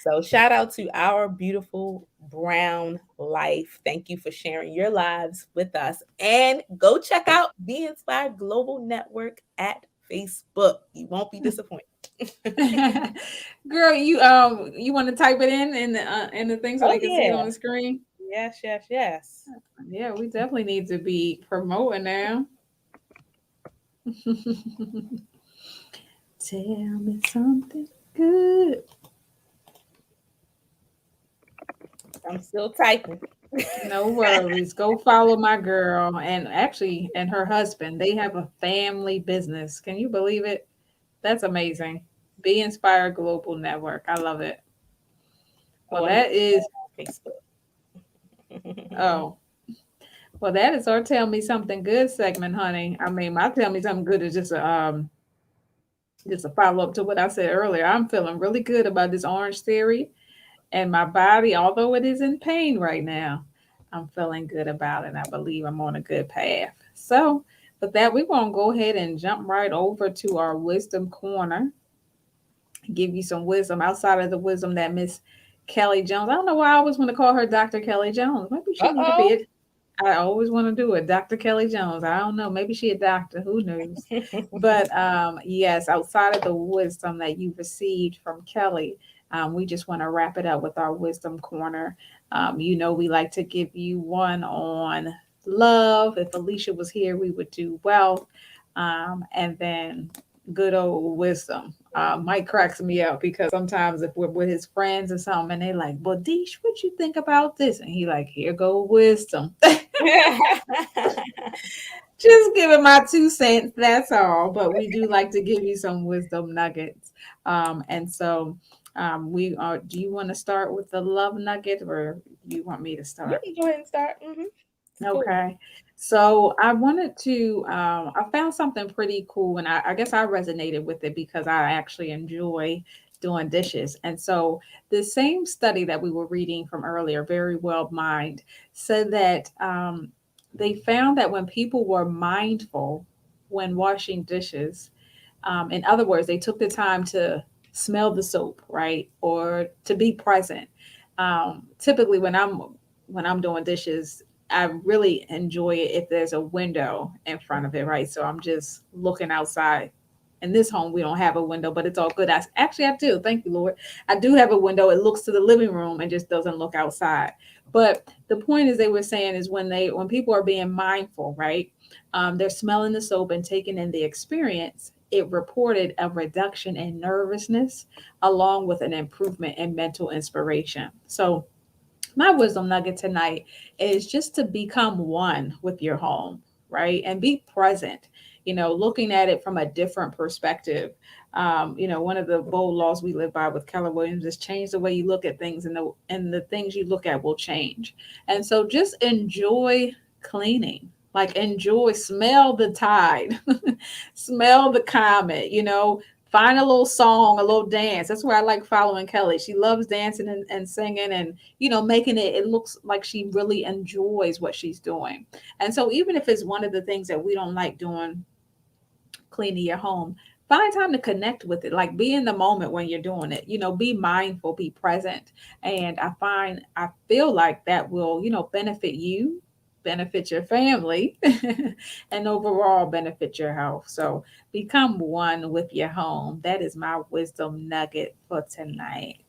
So shout out to our beautiful brown life. Thank you for sharing your lives with us. And go check out Be Inspired Global Network at Facebook. You won't be disappointed. Girl, you want to type it in the thing so Oh they can see it yeah. on the screen? Yes, yes, yes. Yeah, we definitely need to be promoting now. Tell me something good. I'm still typing. No worries. Go follow my girl and her husband. They have a family business. Can you believe it? That's amazing. Be Inspired Global Network. I love it. Well, Oh, I'm that is on Facebook. oh, well, that is our Tell Me Something Good segment, honey. I mean, my Tell Me Something Good is just a follow up to what I said earlier. I'm feeling really good about this Orange Theory, and my body, although it is in pain right now, I'm feeling good about it. I believe I'm on a good path. So, with that, we're going to go ahead and jump right over to our wisdom corner, give you some wisdom outside of the wisdom that Miss Kelly Jones. I don't know why I always want to call her Dr. Kelly Jones. Maybe she need to be Uh-oh. it. I always want to do it. Dr. Kelly Jones. I don't know. Maybe she a doctor. Who knows? But yes, outside of the wisdom that you received from Kelly, we just want to wrap it up with our wisdom corner. We like to give you one on love. If Alicia was here, we would do wealth. And then good old wisdom. Mike cracks me up because sometimes if we're with his friends or something and they like, well, Deesh, what you think about this? And he like, here go wisdom. Just giving my 2 cents, that's all. But we do like to give you some wisdom nuggets. And so we are, do you want to start with the love nugget or you want me to You start? can go ahead and start. It's cool. Okay. So I wanted to, I found something pretty cool and I guess I resonated with it because I actually enjoy doing dishes. And so the same study that we were reading from earlier, Very Well Mind, said that they found that when people were mindful when washing dishes, In other words, they took the time to smell the soap, right, or to be present. Typically, when I'm doing dishes, I really enjoy it if there's a window in front of it, right? So I'm just looking outside. In this home, we don't have a window, but it's all good. I do. Thank you, Lord. I do have a window. It looks to the living room and just doesn't look outside. But the point is, they were saying is when people are being mindful, right? They're smelling the soap and taking in the experience. It reported a reduction in nervousness along with an improvement in mental inspiration. So my wisdom nugget tonight is just to become one with your home, right? And be present, looking at it from a different perspective. One of the bold laws we live by with Keller Williams is change the way you look at things, and the things you look at will change. And so just enjoy cleaning. Like enjoy, smell the tide, smell the comet, find a little song, a little dance. That's where I like following Kelly. She loves dancing and singing and, making it looks like she really enjoys what she's doing. And so even if it's one of the things that we don't like doing, cleaning your home, find time to connect with it. Like be in the moment when you're doing it, be mindful, be present. And I feel like that will, benefit you, benefit your family, and overall benefit your health. So become one with your home. That is my wisdom nugget for tonight.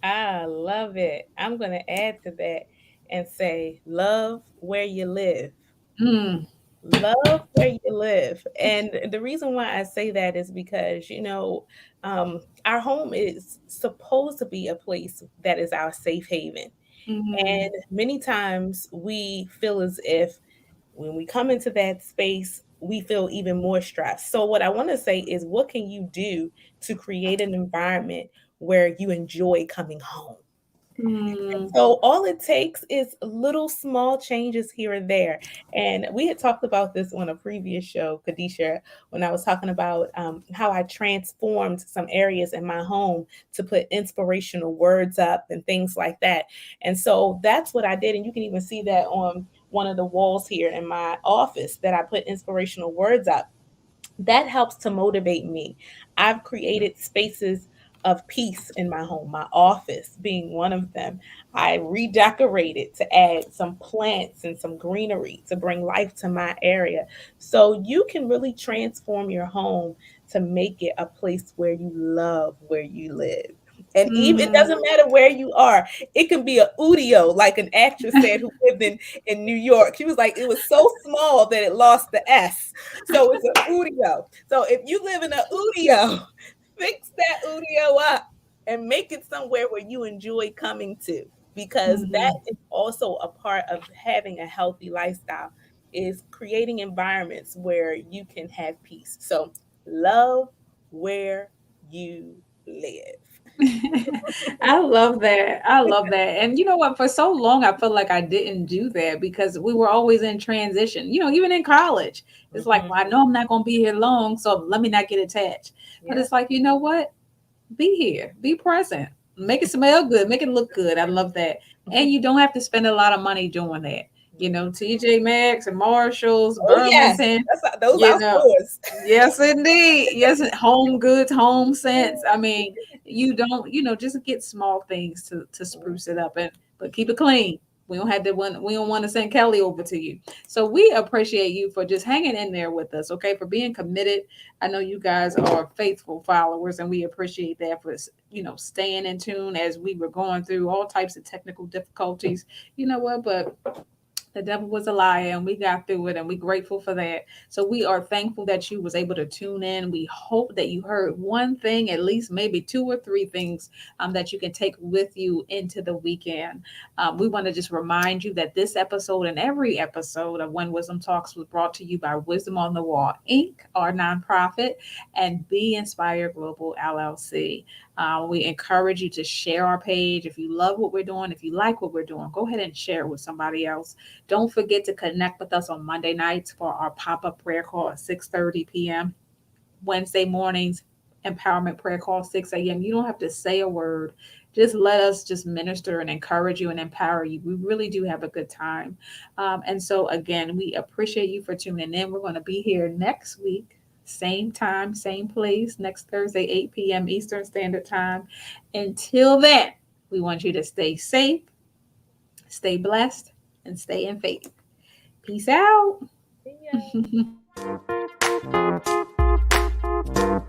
I love it. I'm going to add to that and say, love where you live. Mm, Love where you live. And the reason why I say that is because, our home is supposed to be a place that is our safe haven. mm, And many times we feel as if when we come into that space, we feel even more stressed. So, what I want to say is, what can you do to create an environment where you enjoy coming home? mm, So all it takes is little small changes here and there. And we had talked about this on a previous show, Kadesha, when I was talking about how I transformed some areas in my home to put inspirational words up and things like that. And so that's what I did. And you can even see that on one of the walls here in my office that I put inspirational words up. That helps to motivate me. I've created spaces of peace in my home, my office being one of them. I redecorated to add some plants and some greenery to bring life to my area. So you can really transform your home to make it a place where you love where you live. And even it mm. doesn't matter where you are. It can be a udio, like an actress said who lived in New York. She was like, it was so small that it lost the S. So it's an udio. So if you live in an udio, fix that udio up and make it somewhere where you enjoy coming to, because that Mhm. is also a part of having a healthy lifestyle, is creating environments where you can have peace. So love where you live. I love that. I love that. And you know what? For so long, I felt like I didn't do that because we were always in transition. Even in college, it's like, Mhm. well, I know I'm not going to be here long, so let me not get attached. But Yeah. it's like, you know what? Be here, be present, make it smell good, make it look good. I love that. And you don't have to spend a lot of money doing that. TJ Maxx and Marshalls, Oh yes, Burlington, those you our know, stores. yes, indeed. Yes, Home Goods, Home Sense. I mean, you don't, just get small things to spruce it up, and but keep it clean. We don't want to send Kelly over to you. So we appreciate you for just hanging in there with us, okay? For being committed. I know you guys are faithful followers, and we appreciate that for staying in tune as we were going through all types of technical difficulties. You know what? But the devil was a liar and we got through it and we're grateful for that. So we are thankful that you was able to tune in. We hope that you heard one thing, at least maybe two or three things that you can take with you into the weekend. We want to just remind you that this episode and every episode of When Wisdom Talks was brought to you by Wisdom on the Wall Inc., our nonprofit, and Be Inspired Global LLC. We encourage you to share our page. If you love what we're doing, if you like what we're doing, go ahead and share it with somebody else. Don't forget to connect with us on Monday nights for our pop-up prayer call at 6:30 p.m. Wednesday mornings, empowerment prayer call 6 a.m. You don't have to say a word. Just let us just minister and encourage you and empower you. We really do have a good time. And so again, we appreciate you for tuning in. We're going to be here next week. same time, same place, next Thursday, 8 p.m. Eastern Standard Time. Until then, we want you to stay safe, stay blessed, and stay in faith. Peace out. See ya.